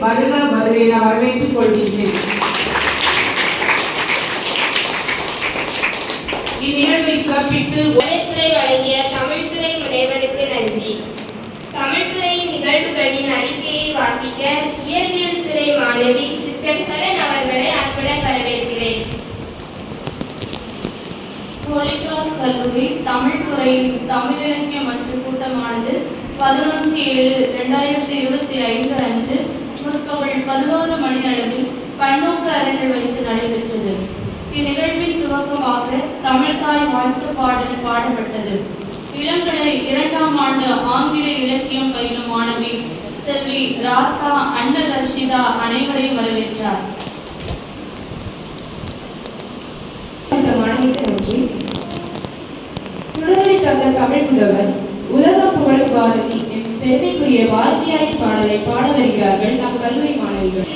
வருக வருக என வரவேற்றுக் கொள்கின்றேன். இந்நிகழ்வை சிறப்பித்து உரைத்துறை வழங்கிய தமிழ்துறை முனைவருக்கு நன்றி. தமிழ்துறையின் நிகழ்வுகளின் அறிக்கையை வாசிக்க இயற்பியல் துறை மாணவி சிஸ்டர் ஹெலன் அவர்களை அன்புடன் வரவேற்கிறேன். ஹோலி கிராஸ் கல்லூரி தமிழ்துறையின் தமிழிலக்கிய மற்றும் கூட்டமானது 11/7/2025 அன்று முற்பகல் 11 மணி அளவில் பன்னோக்கு அரங்கில் வைத்து நடைபெற்றது. இந்நிகழ்வின் துவக்கமாக தமிழ்தாய் வாழ்த்து பாடல் பாடப்பட்டது. இளங்கலை 2ஆம் ஆண்டு ஆங்கில இலக்கியம் பயிலும் மாணவி செல்வி ராசா அன்னதர்ஷிதா அனைவரையும் வரவேற்றார். மாணவிக்கு நன்றி. சுடரொளி தந்த தமிழ் புதல்வன் உலகம் புகழும் பாரதி என் பெருமைக்குரிய பாரதியாரின் பாடலை பாட வருகிறார்கள் நம் கல்லூரி மாணவிகள்.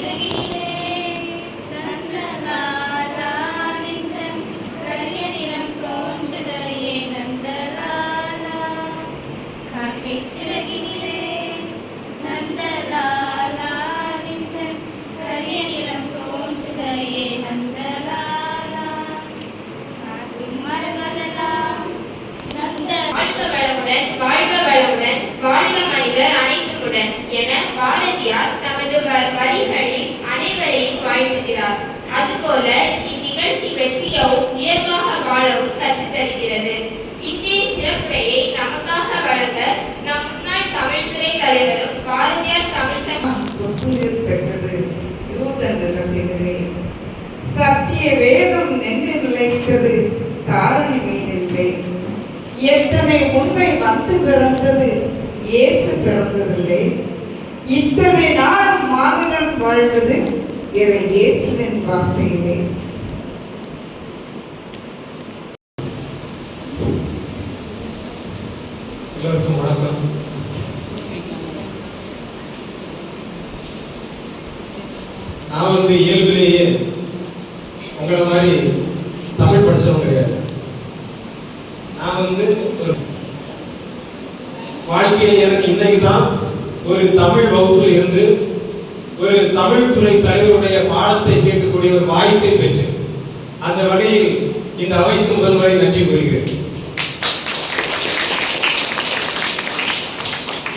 வாழ்க மனிதர் அனைத்துடன் என பாரதியார் தமது வரிகளில் அனைவரையும் வாழ்த்துகிறார். அதுபோல இந்நிகழ்ச்சி வெற்றியவும் இயல்பாக வாழவும் கற்றுத் தருகிறது. இன்றைய சிறப்புரையை நமக்காக வழங்க நம் முன்னாள் தமிழ்துறை தலைவரும் பாரதியார் தமிழ் சங்கம் பெற்றது யூத நிலத்திலே சத்திய வேதம் நின்று நிலைத்தது தாரணி மீதில்லை. எத்தனை உண்மை வந்து பிறந்தது இயேசு பிறந்ததில்லை. இத்தனை நாள் மானுடன் வாழ்வது இறை இயேசுவின் வார்த்தையிலே. எல்லோருக்கும் வணக்கம். நான் இயல்பிலேயே உங்களை மாதிரி தமிழ் படித்தவங்க கிடையாது. நான் ஒரு வாழ்க்கையில் எனக்கு இன்னைக்கு தான் ஒரு தமிழ் வகுப்பில் இருந்து ஒரு தமிழ் துறை தலைவருடைய பாடத்தை கேட்கக்கூடிய ஒரு வாய்ப்பை பெற்றேன். அந்த வகையில் இந்த அவைக்கு முதல் முறை நன்றி கூறுகிறேன்.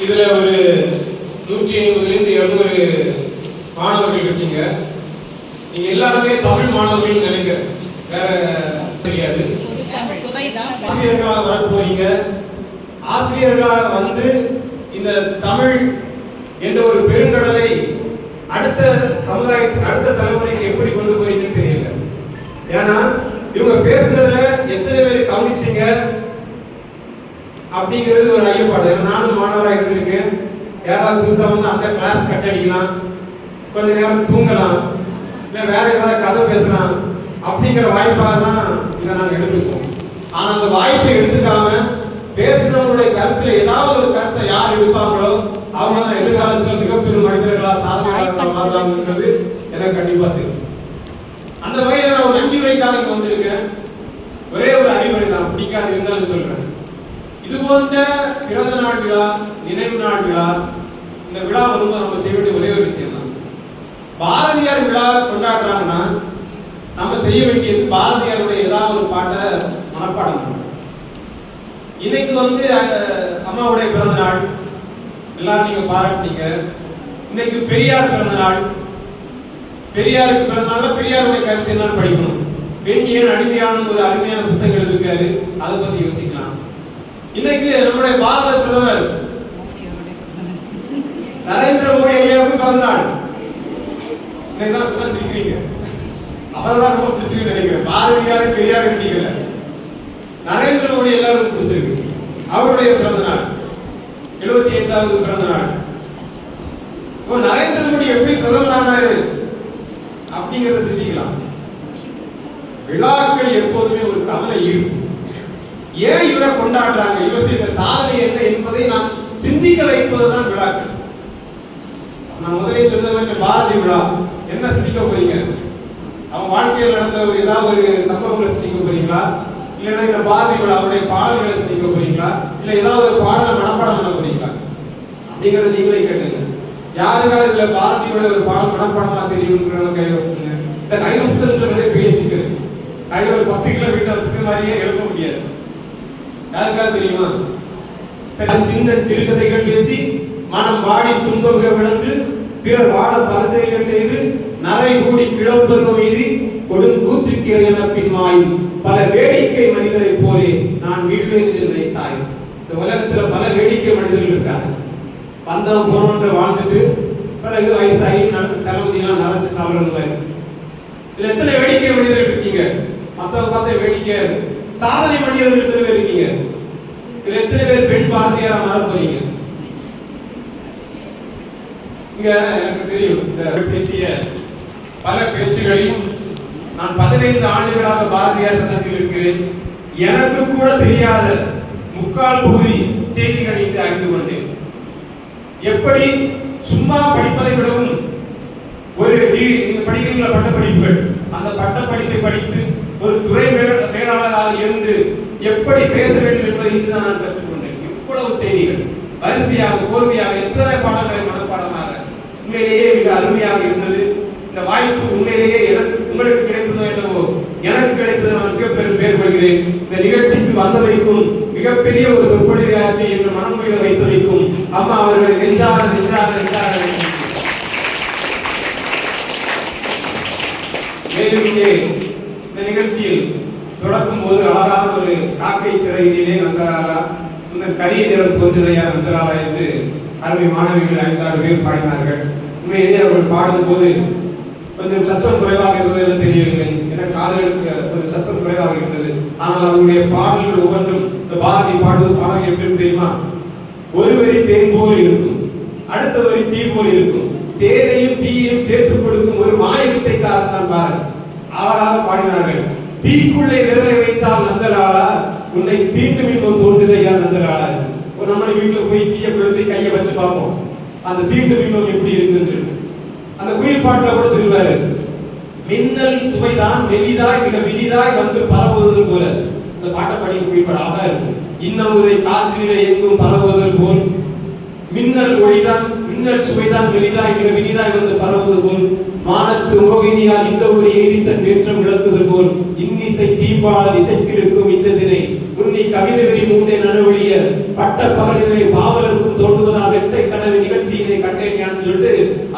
இதுல ஒரு 150 to 200 மாணவர்கள் இருக்கீங்க. நீங்க எல்லாருமே தமிழ் மாணவர்கள் நினைக்கிறேன், வேற தெரியாது. ஆசிரியர்களாக வர போறீங்க. ஆசிரியர்களாக வந்து இந்த தமிழ் என்ற ஒரு பெருங்கடலை அடுத்த சமுதாயத்துக்கு அடுத்த தலைமுறைக்கு எப்படி கொண்டு போறீங்கன்னு தெரியல. ஏன்னா இவங்க பேசுனதுல எத்தனை பேர் கவனிச்சீங்க அப்படிங்கிறது ஒரு ஐயப்பாடு. நானும் மாணவராக இருந்திருக்கேன். யாராவது புதுசா வந்து அந்த கிளாஸ் கட் அடிக்கலாம், கொஞ்ச நேரம் தூங்கலாம், இல்லை வேற ஏதாவது கதை பேசலாம் அப்படிங்கிற வாய்ப்பாக தான் இதை நாங்கள் எடுத்துப்போம். ஆனால் அந்த வாய்ப்பை எடுத்துக்காம பேசுனவங்களுடைய கருத்துல ஏதாவது ஒரு கருத்தை யார் எடுப்பாங்களோ அவங்க தான் எதிர்காலத்தில் மிகப்பெரும் மனிதர்களா சாதனையாளர்களா மாறலாம்ன்றது எனக்கு கண்டிப்பா தெரியும். அந்த வகையில் நான் ஒரு நன்றி உரைக்காக இங்க வந்திருக்கேன். ஒரே ஒரு அறிவுரை தான், பிடிக்காது இருந்தாலும் சொல்றேன். இது போன்ற பிறந்த நாள் விழா, நினைவு நாள் விழா, இந்த விழா வரும்போது நம்ம செய்ய வேண்டிய ஒரே ஒரு விஷயம் தான், பாரதியார் விழா கொண்டாடுறாங்கன்னா நம்ம செய்ய வேண்டியது பாரதியாருடைய ஏதாவது ஒரு பாட்டை மனப்பாடம் பண்ணணும். இன்னைக்கு அம்மாவுடைய பிறந்த நாள், எல்லாரும் நீங்க பாராட்டினீங்க. இன்னைக்கு பெரியார் பிறந்த நாள். பெரியாருக்கு பிறந்த நாள்ல பெரியாருடைய கருத்து என்னன்னு படிக்கணும். பெண் ஏன் அடிமையான ஒரு அருமையான புத்தகம் எழுதியிருக்காரு, அதை பத்தி யோசிக்கலாம். இன்னைக்கு நம்முடைய பாரத பிரதமர் நரேந்திர மோடி ஐயாவுக்கு பிறந்த நாள். இன்னைக்குதான் சிரிக்கிறீங்க, அவர்தான் ரொம்ப பிடிச்சிருக்கு நினைக்கிறேன். பாரதியாரு பெரியாரு பிடிக்கல, நரேந்திர மோடி எல்லாருக்கும் பிடிச்சிருக்கு. அவருடைய பிறந்த நாள் 75வது பிறந்த நாள். நரேந்திர மோடி எப்படி பிரதமர் ஆனாரு அப்படிங்கறத சிந்திக்கலாம். விழாக்கள் எப்போதுமே ஒரு கவலை ஈர்ப்பு. ஏன் இவரை கொண்டாடுறாங்க, இவர் செய்த சாதனை என்ன என்பதை நாம் சிந்திக்க வைப்பதுதான் விழாக்கள். நான் முதலே சொன்ன மாதிரி பாரதி விழா என்ன சிந்திக்க போறீங்க? அவன் வாழ்க்கையில் நடந்த ஏதாவது ஒரு சம்பவங்களை சிந்திக்க போறீங்களா, இல்லைன்னா இந்த பாரதி விழா அவருடைய பாடல்களை சிந்திக்க போறீங்களா, இல்லை ஏதாவது ஒரு பாடலை மனப்பாடம் பண்ண போறீங்களா அப்படிங்கறத நீங்களே கேட்டுங்க. யாருக்காவது இதுல பாரதியோட ஒரு பாடம் மனப்பாடமா தெரியும்ன்றவங்க கைவசத்துங்க. இந்த கைவசத்துன்றதே பெரிய சிக்கல். கையில ஒரு 10 கிலோ வீட்டை வச்சுக்க மாதிரியே எழுப்ப முடியாது. யாருக்காவது தெரியுமா? சின்ன சிறுகதைகள் பேசி மனம் வாடி துன்பம் விளந்து பிறர் வாழ பல செயல்கள் செய்து நரை கூடி கிழப்பருவ மீது கொடுங்கூற்றுக்கு என பின்மாயும் பல வேடிக்கை மனிதரை போலே நான் வீழ்வேன் என்று நினைத்தாய். இந்த உலகத்துல பல வேடிக்கை மனிதர்கள் இருக்காங்க. பந்தம் போனோன்ற வாழ்ந்துட்டு பிறகு வயசாகி தலைமுடியெல்லாம் நரைச்சு சாப்பிடுற மாதிரி. இதுல எத்தனை வேடிக்கை மனிதர்கள் இருக்கீங்க? மத்தவங்க பார்த்த வேடிக்கை சாதனை மனிதர்கள் எத்தனை பேர் இருக்கீங்க? இதுல எத்தனை பேர் பெண் பாரதியாரா மாற போறீங்க? இங்க எனக்கு தெரியும் இந்த பேசிய பல பேச்சுகளில் நான் 15 ஆண்டுகளாக பாரதியார் சங்கத்தில் இருக்கிறேன். எனக்கு கூட தெரியாத முக்கால் பகுதி செய்திகள் இன்று அறிந்து கொண்டேன். எப்படி சும்மா படிப்பதை விடவும் ஒரு நீங்க படிக்கிறீங்களா பட்ட படிப்புகள், அந்த பட்ட படிப்பை படித்து ஒரு துறை மேலாளராக இருந்து எப்படி பேச வேண்டும் என்பதை இன்று தான் நான் கற்றுக்கொண்டேன். இவ்வளவு செய்திகள் வரிசையாக கோர்வையாக எத்தனை பாடங்களை மனப்பாடமாக உண்மையிலேயே மிக அருமையாக இருந்தது. இந்த வாய்ப்பு உண்மையிலேயே எனக்கு உங்களுக்கு கிடைத்ததோ என்னவோ எனக்கு கிடைத்தது நான் மிகப்பெரும் பேர் கொள்கிறேன். இந்த நிகழ்ச்சிக்கு வந்தமைக்கும் மிகப்பெரிய ஒரு சொற்பொழிவாற்றி எங்கள் மனமொழியை வைத்தமைக்கும் அம்மா அவர்களை நெஞ்சார நெஞ்சார நெஞ்சார மேலும் இங்கே இந்த நிகழ்ச்சியில் தொடக்கும் போது அழகான ஒரு காக்கை சிறையிலே நந்தலாலா இந்த கரிய நிறம் தோன்றுதையா நந்தலாலா என்று அருமை மாணவிகள் 5-6 பேர் பாடினார்கள். உண்மையிலே அவர்கள் பாடும் போது கொஞ்சம் சத்தம் குறைவாக இருந்தது என்று தெரியவில்லை. என காதுகளுக்கு கொஞ்சம் சத்தம் குறைவாக இருந்தது. ஆனால் அவருடைய பாடல்கள் ஒவ்வொன்றும் இந்த பாரதி பாடுவது பாடல்கள் எப்படி தெரியுமா? ஒரு வரி தேன் போல் இருக்கும், அடுத்த வரி தீ போல் இருக்கும், தேனையும் தீயையும் சேர்த்து கொடுக்கும் ஒரு மாயவித்தைக்காரன் தான் பாரதி. அழகாக பாடினார்கள். தீக்குள்ளே விரலை வைத்தால் நந்தலாலா உன்னை தீண்டும் இன்னும் தோன்றுதையா நந்தலாலா. நம்ம வீட்டுல போய் தீய கொடுத்து கையை வச்சு பார்ப்போம் அந்த தீண்டும் இன்னும் எப்படி இருக்குது. அந்த குயில் பாட்டுல கூட சொல்லுவாரு, மின்னல் சுவைதான் மெலிதாய் மிக வினிதாய் வந்து பரவுவது போல. அந்த பாட்டை படிக்க குயில் பாட அழகா இருக்கும். இன்னமுதை காற்றிலே எங்கும் பரவுவது போல் மின்னல் ஒளிதான் மின்னல் சுவைதான் மெலிதாய் மிக வினிதாய் வந்து பரவுவது போல் மானத்து மோகினியால் இந்த ஒரு எய்தி தன் வேற்றம் விளக்குதல் போல் இன்னிசை தீபாளர் இசைத்திருக்கும் இந்த தினை உன்னி கவிதை வெறி மூண்டை நனவழிய பட்ட பகலினை பாவலருக்கும் தோன்றுவதால் வெட்டை கனவு நிகழ்ச்சியினை கண்டேன் என்று சொல்லிட்டு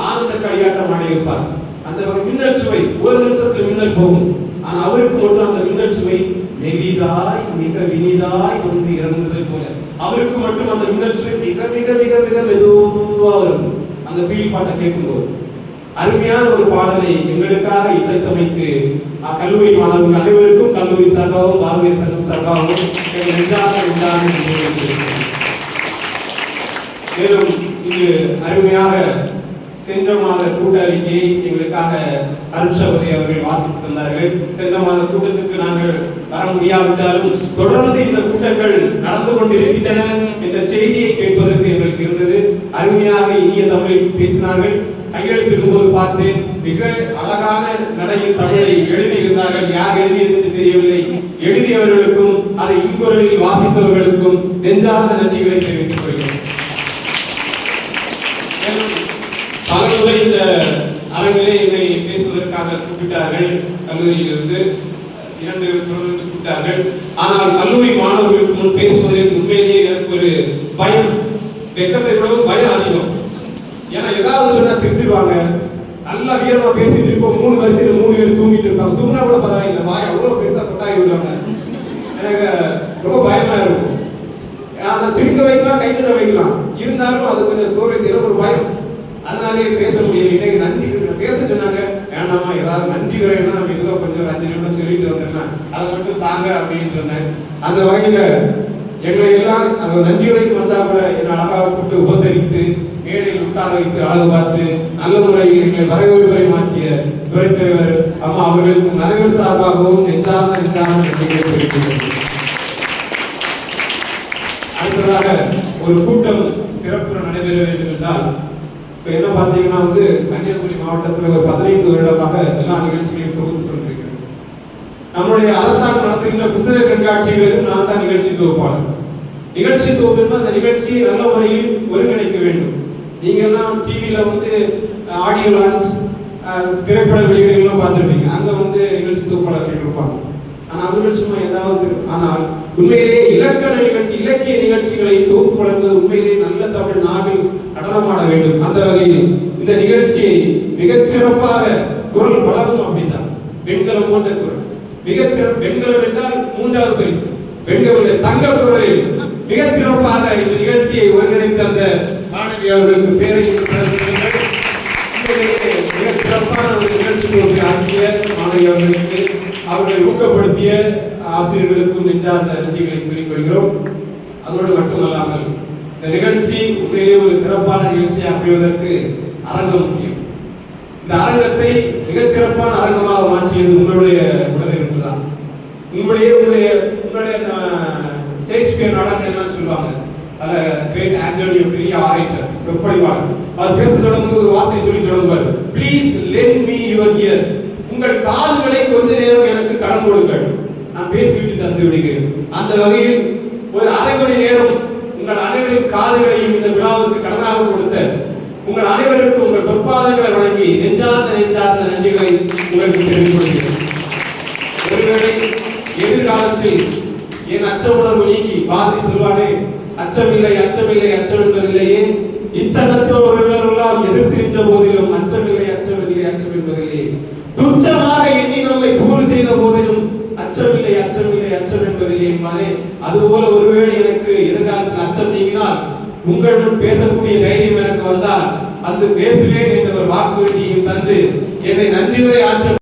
ஆனந்த களியாட்டம் ஆடியிருப்பார். அந்த மின்னல் சுவை ஒரு நிமிஷத்துல மின்னல் போகும். ஆனா அவருக்கு மட்டும் அந்த மின்னல் சுவை மெலிதாய் மிக வினிதாய் வந்து இறங்குதல் போல அவருக்கு மட்டும் அந்த மின்னல் சுவை மிக மிக மிக மிக மெதுவா வரும். அந்த பீல் பாட்டை கேட்கும்போது அருமையான ஒரு பாடலை எங்களுக்காக இசைத்தமைக்கு கல்லூரி மாணவர்கள் அனைவருக்கும் கல்லூரி சார்பாகவும் பாரதிய சங்கம் சார்பாகவும் மேலும் இங்கு அருமையாக சென்ற மாத கூட்ட அறிக்கையை எங்களுக்காக அருட்சபதி அவர்கள் வாசித்து தந்தார்கள். சென்ற மாத கூட்டத்துக்கு நாங்கள் வர முடியாவிட்டாலும் தொடர்ந்து இந்த கூட்டங்கள் நடந்து கொண்டிருக்கின்றன என்ற செய்தியை கேட்பதற்கு எங்களுக்கு இருந்தது. அருமையாக இனிய தமிழில் பேசினார்கள். கையெழுத்திடும்போது பார்த்தேன், மிக அழகான நடையில் தமிழை எழுதியிருந்தார்கள். யார் எழுதியது என்று தெரியவில்லை. எழுதியவர்களுக்கும் அதை இன்குரலில் வாசித்தவர்களுக்கும் நெஞ்சார்ந்த நன்றிகளை தெரிவித்துக் கொள்கிறேன். பலமுறை இந்த அரங்கிலே என்னை பேசுவதற்காக கூப்பிட்டார்கள். கல்லூரியிலிருந்து 2 கூப்பிட்டார்கள். ஆனால் கல்லூரி மாணவர்களுக்கு முன் பேசுவதில் உண்மையிலேயே எனக்கு ஒரு பயம், வெக்கத்தை விடவும் பயம் அதிகம். ஏன்னா ஏதாவது சொன்னா சிரிச்சிருவாங்க. நல்லா வீரமா பேசிட்டு இருப்போம். 3 வரிசையில 3 பேர் தூங்கிட்டு இருப்பாங்க. தூங்கினா கூட பரவாயில்லை, வாய் அவ்வளவு பெருசா கொட்டாய் விடுவாங்க. எனக்கு ரொம்ப பயமா இருக்கும். அதை சிரிக்க வைக்கலாம், கைத்தட வைக்கலாம், இருந்தாலும் அது கொஞ்சம் சோர்வு ஒரு பயம். அதனாலே பேச முடியல. இன்னைக்கு நன்றி பேச சொன்னாங்க. வேணாமா, ஏதாவது நன்றி வரைன்னா நம்ம இதுவா கொஞ்சம் 5 நிமிடம் சொல்லிட்டு வந்துடலாம், அதை மட்டும் தாங்க அப்படின்னு சொன்னேன். அந்த வகையில எங்களை எல்லாம் அந்த நன்றியுடைக்கு வந்தா கூட என்னை அழகாக கூப்பிட்டு உபசரித்து மேடையில் உட்கார வைத்து அழகு பார்த்து நல்ல முறையில் எங்களை வரவேற்புரை மாற்றிய துறைத் தலைவர் அம்மா அவர்களுக்கும் நலவர் சார்பாகவும் நெஞ்சார்ந்த நன்றிகளை தெரிவிக்கிறேன். அடுத்ததாக ஒரு கூட்டம் சிறப்பு நடைபெற வேண்டும் என்றால் இப்ப என்ன பார்த்தீங்கன்னா கன்னியாகுமரி மாவட்டத்தில் ஒரு 15 வருடமாக எல்லா நிகழ்ச்சிகளையும் தொகுத்து கொண்டிருக்கிறேன். நம்முடைய அரசாங்கம் நடத்துகின்ற புத்தக கண்காட்சிகளிலும் நான் தான் நிகழ்ச்சி தொகுப்பாளர். நிகழ்ச்சி தொகுப்புன்னா அந்த நிகழ்ச்சியை நல்ல முறையில் ஒருங்கிணைக்க வேண்டும். நீங்கெல்லாம் டிவியில் வந்து ஆடியோ லான்ச் திரைப்பட வெளியீடுகள்லாம் பார்த்துருப்பீங்க. அங்கே வந்து நிகழ்ச்சி தொகுப்பாளர்கள் இருப்பாங்க. ஆனால் அவர்கள் சும்மா ஏதாவது, ஆனால் உண்மையிலேயே இலக்கண நிகழ்ச்சி, இலக்கிய நிகழ்ச்சிகளை தொகுத்து வழங்குவது உண்மையிலேயே நல்ல தமிழ் நாவில் நடனமாட வேண்டும். அந்த வகையில் இந்த நிகழ்ச்சியை மிகச் சிறப்பாக குரல் வளரும் அப்படிதான். வெண்கலம் போன்ற குரல் மிகச்சிறப்பு. வெண்கலம் என்றால் 3வது பரிசு. பெண்களுடைய தங்க குரலில் மிகச் சிறப்பாக இந்த நிகழ்ச்சியை ஒருங்கிணைத்த அந்த மாணவி அவர்களுக்கு பேரை மிகச் சிறப்பான ஒரு நிகழ்ச்சிக்கு ஆக்கிய மாணவி அவர்களுக்கு, அவர்களை ஊக்கப்படுத்திய ஆசிரியர்களுக்கும் நெஞ்சார்ந்த நன்றிகளை கூறிக்கொள்கிறோம். அதோடு மட்டுமல்லாமல் இந்த நிகழ்ச்சி உண்மையிலே ஒரு சிறப்பான நிகழ்ச்சியை அமைவதற்கு அரங்கம் முக்கியம். இந்த அரங்கத்தை மிகச் சிறப்பான அரங்கமாக மாற்றியது உங்களுடைய உடனிருப்பு தான். உங்களுடைய ஷேக்ஸ்பியர் நாடகங்கள் எல்லாம் சொல்லுவாங்க. அதில் கிரேட் ஆண்டனியோ பெரிய ஆரைட்டர், சொற்பொழிவாளர், அவர் பேச தொடங்கும்போது ஒரு வார்த்தை சொல்லி தொடங்குவார், please lend me your ears. உங்கள் காதுகளை கொஞ்ச நேரம் எனக்கு கடன் கொடுங்கள், நான் பேசிவிட்டு தந்து விடுகிறேன். அந்த வகையில் ஒரு அரை மணி நேரம் உங்கள் அனைவரின் காதுகளையும் இந்த விழாவுக்கு கடனாக கொடுத்த உங்கள் அனைவருக்கும் உங்கள் பொற்பாதங்களை வழங்கி நெஞ்சார்ந்த நன்றிகளை உங்களுக்கு தெரிவித்துக் கொள்கிறேன். ஒருவேளை எதிர்காலத்தில் என் அச்ச உணர்வு நீங்கி பாரதி சொல்வானே, அச்சமில்லை அச்சமில்லை அச்சம் என்பதில்லையே, இச்சகத்தோரெல்லாம் எதிர்த்திருந்த போதிலும் அச்சமில்லை அச்சமில்லை அச்சம் என்பதில்லையே, துச்சமாக எண்ணி நம்மை தூறு செய்த போதிலும் அச்சமில்லை அச்சமில்லை அச்சம் என்பதில்லை என்பானே, அதுபோல ஒருவேளை எனக்கு எதிர்காலத்தில் அச்சம் நீங்கினால் உங்கள் முன் பேசக்கூடிய தைரியம் எனக்கு வந்தால் அந்த பேசுவேன் என்ற ஒரு வாக்குறுதியையும் தந்து என்னை நன்றி உரை ஆற்ற